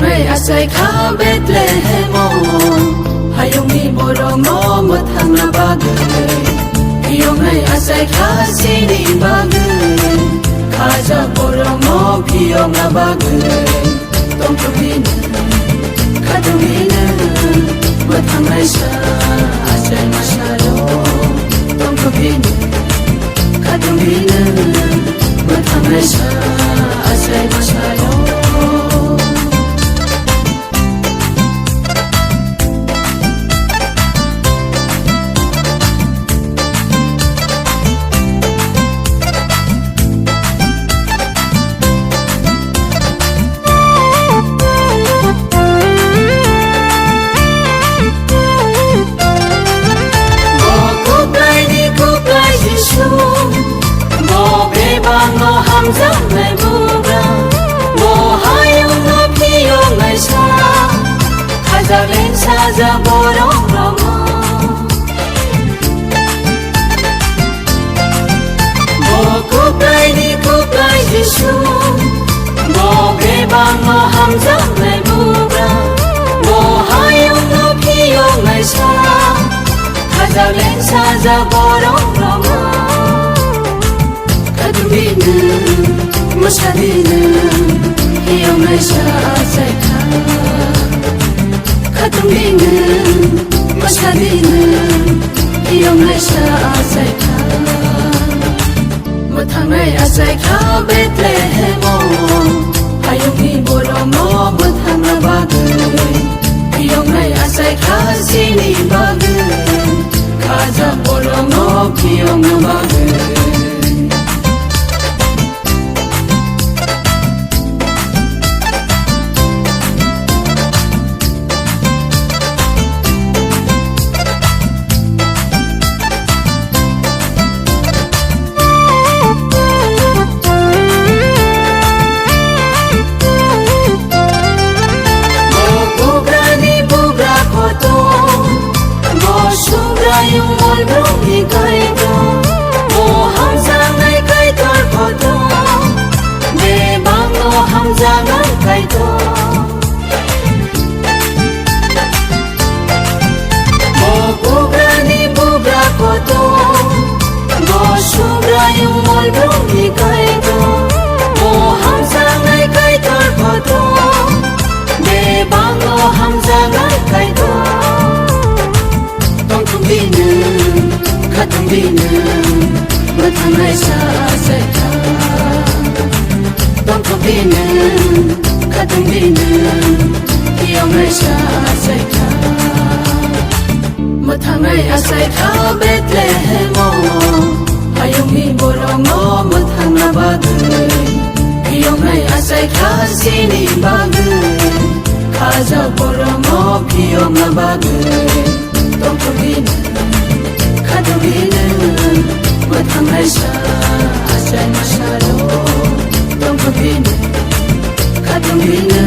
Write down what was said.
Matangai asai kha Bethlehem Hayongi borongo matanga bagai Piyongai asai kha sini bagai Kaja borongo piyonga bagai Tongkubina kadubina Matangai sa asai masalo Tongkubina kadubina Matangai sa asai masalo Hamzang ngai buga mo hayong no piyong ngai sa khazalin sa za borong roma mo kuplai jisu mo bebang mo hamzang ngai buga mo hayong no piyong ngai sa khazalin sa za borong roma Kadubina, Masadina, Hiyongai sa asai kha Kadubina, Masadina, Hiyongai sa asai kha Matangai asai kha Bethlehem Hayongi borongo matanga bagai Hiyongai asai kha sini bagai Kaja borongo piyonga bagai Yung molbrong hikay ko Mo hamzang ay kay tor ko to Bebang mo hamzang ay kay to Mo bugra ko to Mo subra yung molbrong hikay ko Mo hamzang ay kay tor ko to Bebang mo hamzang ay kay to Kadubina, Matangai sa asai kha Tongkubina, kadubina, Hiyongai sa asai kha Matangai asai kha Bethlehem Hayongi borongo matanga bagai Hiyongai asai kha sini bagai Kaja borongo piyonga bagai Tongkubina Kadubina, Matangai sa asai masalo Tongkubina, kadubina